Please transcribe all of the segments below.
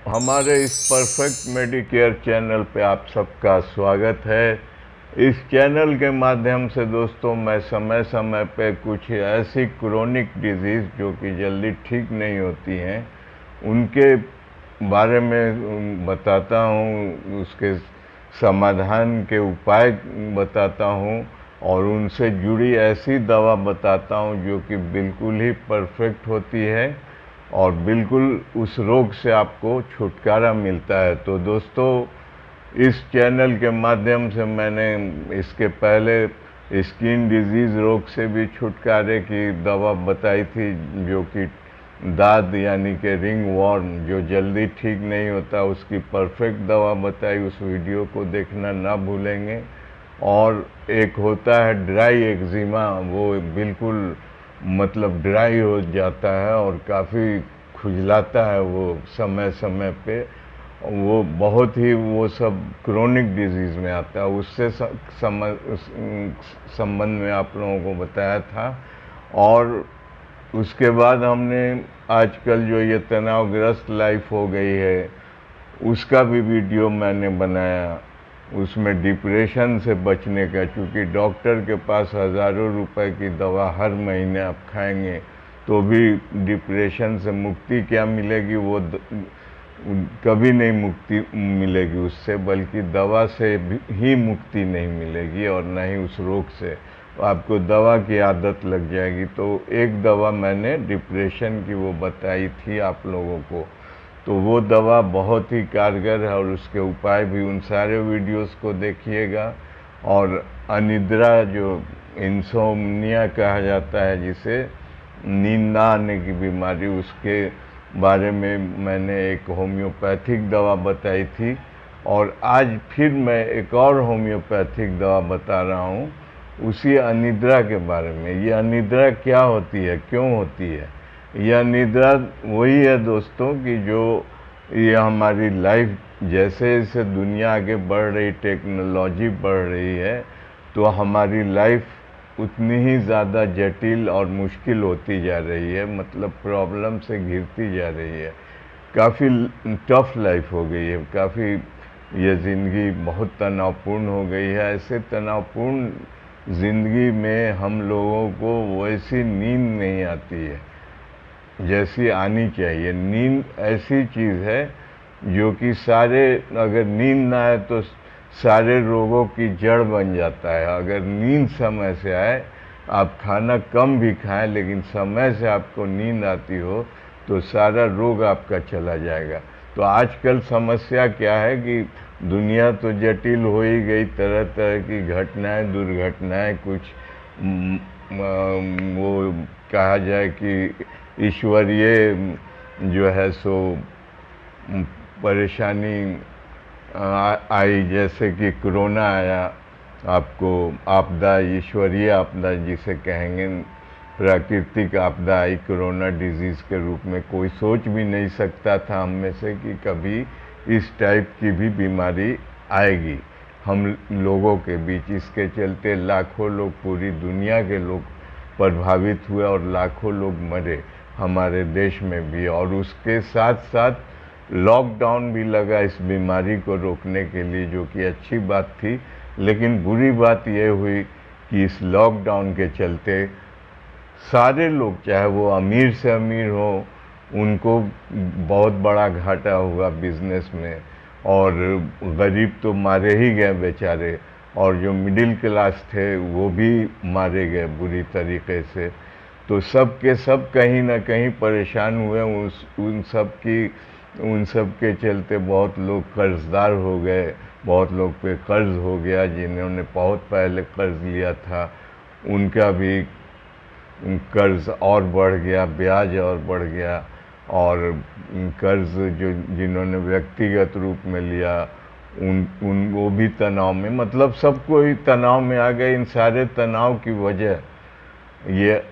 हमारे इस perfect Medicare channel पे आप सबका स्वागत है। इस चैनल के माध्यम से दोस्तों मैं समय समय पे कुछ ऐसी क्रोनिक डिजीज़ जो कि जल्दी ठीक नहीं होती हैं उनके बारे में बताता हूँ, उसके समाधान के उपाय बताता हूँ और उनसे जुड़ी ऐसी दवा बताता हूँ जो कि बिल्कुल ही परफेक्ट होती है और बिल्कुल उस रोग से आपको छुटकारा मिलता है। तो दोस्तों, इस चैनल के माध्यम से मैंने इसके पहले स्किन डिजीज़ रोग से भी छुटकारे की दवा बताई थी, जो कि दाद यानी कि रिंग वर्म जो जल्दी ठीक नहीं होता, उसकी परफेक्ट दवा बताई। उस वीडियो को देखना ना भूलेंगे। और एक होता है ड्राई एक्जिमा, वो बिल्कुल मतलब ड्राई हो जाता है और काफ़ी खुजलाता है वो समय समय पे। वो बहुत ही वो सब क्रोनिक डिजीज़ में आता है। उससे संबंध में आप लोगों को बताया था। और उसके बाद हमने आजकल जो ये तनावग्रस्त लाइफ हो गई है उसका भी वीडियो मैंने बनाया। उसमें डिप्रेशन से बचने का, क्योंकि डॉक्टर के पास हज़ारों रुपए की दवा हर महीने आप खाएंगे तो भी डिप्रेशन से मुक्ति क्या मिलेगी, वो कभी नहीं मुक्ति मिलेगी उससे, बल्कि दवा से ही मुक्ति नहीं मिलेगी और न ही उस रोग से। आपको दवा की आदत लग जाएगी। तो एक दवा मैंने डिप्रेशन की वो बताई थी आप लोगों को, तो वो दवा बहुत ही कारगर है और उसके उपाय भी, उन सारे वीडियोस को देखिएगा। और अनिद्रा, जो इंसोम्निया कहा जाता है, जिसे नींद ना आने की बीमारी, उसके बारे में मैंने एक होम्योपैथिक दवा बताई थी। और आज फिर मैं एक और होम्योपैथिक दवा बता रहा हूँ उसी अनिद्रा के बारे में। ये अनिद्रा क्या होती है, क्यों होती है? यह निद्रा वही है दोस्तों कि जो ये हमारी लाइफ, जैसे जैसे दुनिया आगे बढ़ रही, टेक्नोलॉजी बढ़ रही है, तो हमारी लाइफ उतनी ही ज़्यादा जटिल और मुश्किल होती जा रही है, मतलब प्रॉब्लम से घिरती जा रही है। काफ़ी टफ लाइफ हो गई है, काफ़ी ये ज़िंदगी बहुत तनावपूर्ण हो गई है। ऐसे तनावपूर्ण ज़िंदगी में हम लोगों को वैसी नींद नहीं आती है जैसी आनी चाहिए। नींद ऐसी चीज़ है जो कि सारे, अगर नींद ना आए तो सारे रोगों की जड़ बन जाता है। अगर नींद समय से आए, आप खाना कम भी खाएं लेकिन समय से आपको नींद आती हो, तो सारा रोग आपका चला जाएगा। तो आजकल समस्या क्या है कि दुनिया तो जटिल हो ही गई, तरह तरह की घटनाएं, दुर्घटनाएं, कुछ वो कहा जाए कि ईश्वरीय जो है सो परेशानी आई, जैसे कि कोरोना आया, आपको आपदा, ईश्वरीय आपदा जिसे कहेंगे, प्राकृतिक आपदा आई कोरोना डिजीज़ के रूप में। कोई सोच भी नहीं सकता था हम में से कि कभी इस टाइप की भी बीमारी आएगी हम लोगों के बीच। इसके चलते लाखों लोग, पूरी दुनिया के लोग प्रभावित हुए और लाखों लोग मरे हमारे देश में भी। और उसके साथ साथ लॉकडाउन भी लगा इस बीमारी को रोकने के लिए, जो कि अच्छी बात थी। लेकिन बुरी बात यह हुई कि इस लॉकडाउन के चलते सारे लोग, चाहे वो अमीर से अमीर हो, उनको बहुत बड़ा घाटा हुआ बिजनेस में, और गरीब तो मारे ही गए बेचारे, और जो मिडिल क्लास थे वो भी मारे गए बुरी तरीके से। तो सब के सब कहीं ना कहीं परेशान हुए। उन सब के चलते बहुत लोग कर्जदार हो गए, बहुत लोग पे कर्ज हो गया। जिन्होंने बहुत पहले कर्ज लिया था उनका भी कर्ज और बढ़ गया, ब्याज और बढ़ गया। और कर्ज जो जिन्होंने व्यक्तिगत रूप में लिया उन वो भी तनाव में, मतलब सबको ही तनाव में आ गए। इन सारे तनाव की वजह ये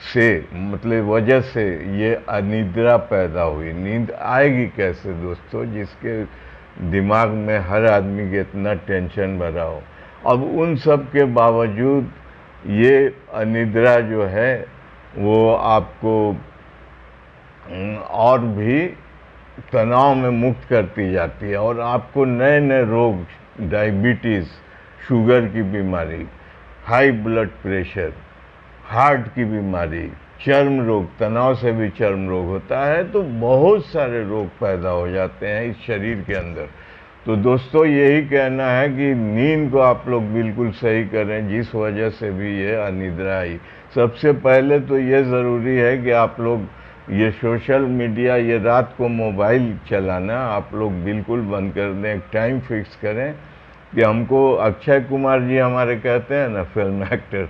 से, मतलब वजह से ये अनिद्रा पैदा हुई। नींद आएगी कैसे दोस्तों, जिसके दिमाग में हर आदमी के इतना टेंशन भरा हो। अब उन सब के बावजूद ये अनिद्रा जो है वो आपको और भी तनाव में मुक्त करती जाती है और आपको नए नए रोग, डायबिटीज़, शुगर की बीमारी, हाई ब्लड प्रेशर, हार्ट की बीमारी, चर्म रोग, तनाव से भी चर्म रोग होता है, तो बहुत सारे रोग पैदा हो जाते हैं इस शरीर के अंदर। तो दोस्तों यही कहना है कि नींद को आप लोग बिल्कुल सही करें, जिस वजह से भी ये अनिद्रा आई। सबसे पहले तो ये ज़रूरी है कि आप लोग ये सोशल मीडिया, ये रात को मोबाइल चलाना आप लोग बिल्कुल बंद कर दें। एक टाइम फिक्स करें कि हमको, अक्षय कुमार जी हमारे कहते हैं ना, फिल्म एक्टर,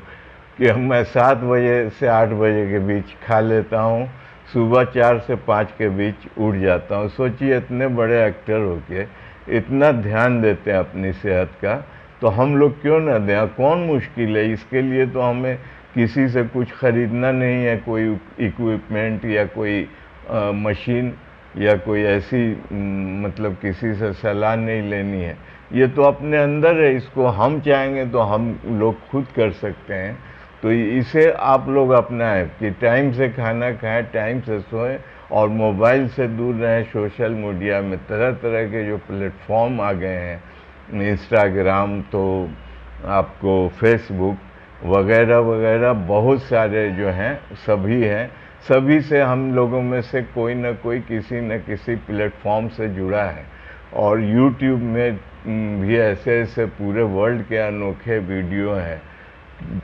कि मैं 7 बजे से 8 बजे के बीच खा लेता हूँ, सुबह 4 से 5 के बीच उठ जाता हूँ। सोचिए इतने बड़े एक्टर होके इतना ध्यान देते हैं अपनी सेहत का, तो हम लोग क्यों ना दें? कौन मुश्किल है? इसके लिए तो हमें किसी से कुछ ख़रीदना नहीं है, कोई इक्विपमेंट या कोई मशीन या कोई ऐसी मतलब किसी से सलाह नहीं लेनी है। ये तो अपने अंदर है, इसको हम चाहेंगे तो हम लोग खुद कर सकते हैं। तो इसे आप लोग अपनाएं कि टाइम से खाना खाएं, टाइम से सोएं और मोबाइल से दूर रहें। सोशल मीडिया में तरह तरह के जो प्लेटफॉर्म आ गए हैं, इंस्टाग्राम, तो आपको फेसबुक वगैरह वगैरह बहुत सारे जो हैं, सभी हैं, सभी से हम लोगों में से कोई ना कोई किसी न किसी प्लेटफॉर्म से जुड़ा है। और यूट्यूब में भी ऐसे ऐसे पूरे वर्ल्ड के अनोखे वीडियो हैं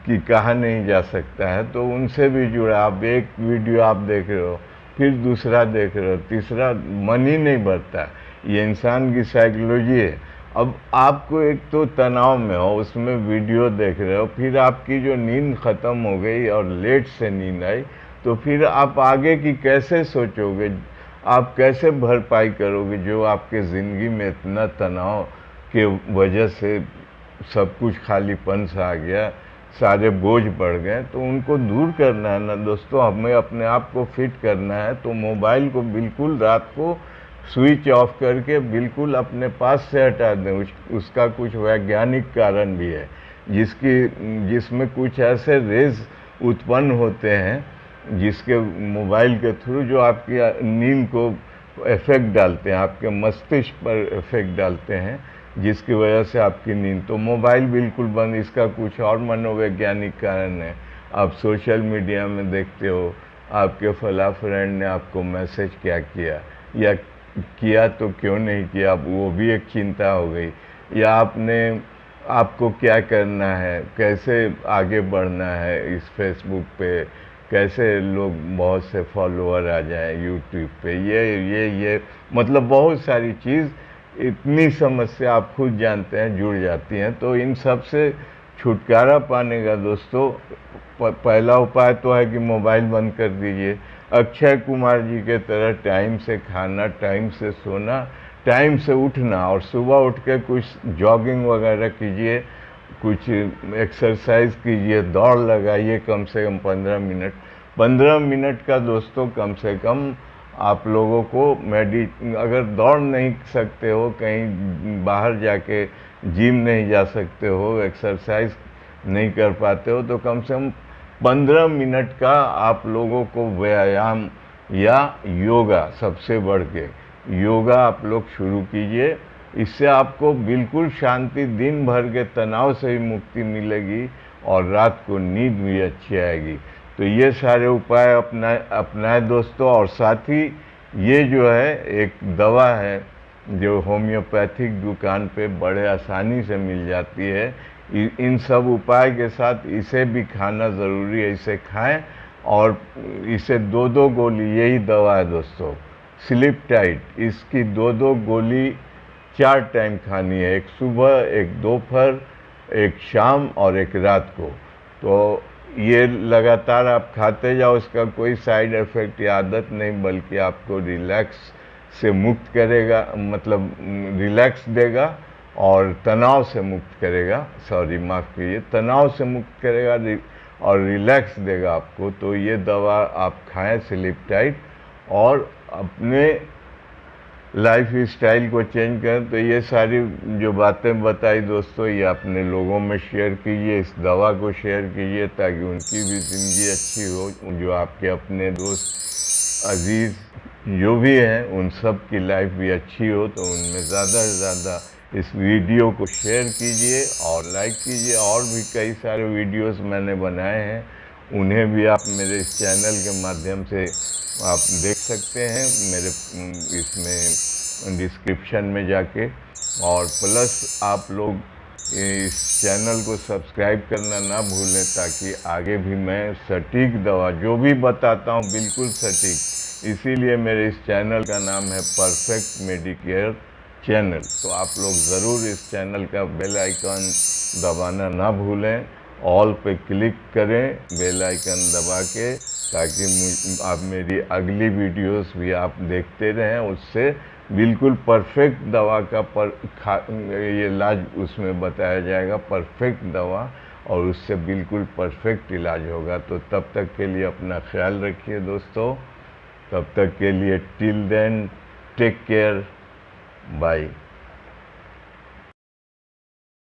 कि कहा नहीं जा सकता है, तो उनसे भी जुड़ा। आप एक वीडियो आप देख रहे हो, फिर दूसरा देख रहे हो, तीसरा, मन ही नहीं भरता। ये इंसान की साइकोलॉजी है। अब आपको एक तो तनाव में हो, उसमें वीडियो देख रहे हो, फिर आपकी जो नींद ख़त्म हो गई और लेट से नींद आई, तो फिर आप आगे की कैसे सोचोगे? आप कैसे भरपाई करोगे जो आपके ज़िंदगी में इतना तनाव के वजह से सब कुछ खालीपन सा आ गया, सारे बोझ बढ़ गए? तो उनको दूर करना है ना दोस्तों, हमें अपने आप को फिट करना है। तो मोबाइल को बिल्कुल रात को स्विच ऑफ करके बिल्कुल अपने पास से हटा दें। उसका कुछ वैज्ञानिक कारण भी है, जिसमें कुछ ऐसे रेज उत्पन्न होते हैं जिसके मोबाइल के थ्रू, जो आपकी नींद को इफेक्ट डालते हैं, आपके मस्तिष्क पर इफेक्ट डालते हैं, जिसकी वजह से आपकी नींद। तो मोबाइल बिल्कुल बंद। इसका कुछ और मनोवैज्ञानिक कारण है। आप सोशल मीडिया में देखते हो, आपके फला फ्रेंड ने आपको मैसेज क्या किया, या किया तो क्यों नहीं किया, वो भी एक चिंता हो गई। या आपको क्या करना है, कैसे आगे बढ़ना है इस फेसबुक पे, कैसे लोग बहुत से फॉलोअर आ जाएं यूट्यूब पे, ये मतलब बहुत सारी चीज़, इतनी समस्या आप खुद जानते हैं जुड़ जाती हैं। तो इन सब से छुटकारा पाने का दोस्तों पहला उपाय तो है कि मोबाइल बंद कर दीजिए। अक्षय कुमार जी के तरह टाइम से खाना, टाइम से सोना, टाइम से उठना, और सुबह उठ के कुछ जॉगिंग वगैरह कीजिए, कुछ एक्सरसाइज कीजिए, दौड़ लगाइए कम से कम 15 मिनट का दोस्तों। कम से कम आप लोगों को अगर दौड़ नहीं सकते हो, कहीं बाहर जाके जिम नहीं जा सकते हो, एक्सरसाइज नहीं कर पाते हो, तो कम से कम 15 मिनट का आप लोगों को व्यायाम या योगा, सबसे बढ़ के योगा आप लोग शुरू कीजिए। इससे आपको बिल्कुल शांति, दिन भर के तनाव से ही मुक्ति मिलेगी और रात को नींद भी अच्छी आएगी। तो ये सारे उपाय अपनाए दोस्तों। और साथ ही ये जो है एक दवा है जो होम्योपैथिक दुकान पे बड़े आसानी से मिल जाती है। इन सब उपाय के साथ इसे भी खाना ज़रूरी है। इसे खाएं और इसे 2-2 गोली, यही दवा है दोस्तों, स्लीप टाइट। इसकी 2-2 गोली 4 टाइम खानी है, एक सुबह, एक दोपहर, एक शाम और एक रात को। तो ये लगातार आप खाते जाओ, इसका कोई साइड इफ़ेक्ट या आदत नहीं, बल्कि आपको रिलैक्स से मुक्त करेगा, मतलब रिलैक्स देगा और तनाव से मुक्त करेगा, माफ़ कीजिए, तनाव से मुक्त करेगा और रिलैक्स देगा आपको। तो ये दवा आप खाएं, स्लीप टाइट, और अपने लाइफ स्टाइल को चेंज करें। तो ये सारी जो बातें बताई दोस्तों, ये अपने लोगों में शेयर कीजिए, इस दवा को शेयर कीजिए ताकि उनकी भी ज़िंदगी अच्छी हो, जो आपके अपने दोस्त, अजीज़ जो भी हैं उन सब की लाइफ भी अच्छी हो, तो उनमें ज़्यादा से ज़्यादा इस वीडियो को शेयर कीजिए और लाइक कीजिए। और भी कई सारे वीडियोस मैंने बनाए हैं, उन्हें भी आप मेरे इस चैनल के माध्यम से आप देख सकते हैं मेरे इसमें डिस्क्रिप्शन में जाके। और प्लस आप लोग इस चैनल को सब्सक्राइब करना ना भूलें, ताकि आगे भी मैं सटीक दवा जो भी बताता हूँ बिल्कुल सटीक, इसीलिए मेरे इस चैनल का नाम है परफेक्ट मेडिकेयर चैनल। तो आप लोग ज़रूर इस चैनल का बेल आइकन दबाना ना भूलें, ऑल पे क्लिक करें बेल आइकन दबा के, ताकि आप मेरी अगली वीडियोस भी आप देखते रहें। उससे बिल्कुल परफेक्ट दवा का ये इलाज उसमें बताया जाएगा, परफेक्ट दवा, और उससे बिल्कुल परफेक्ट इलाज होगा। तो तब तक के लिए अपना ख्याल रखिए दोस्तों। तब तक के लिए till then take care, bye.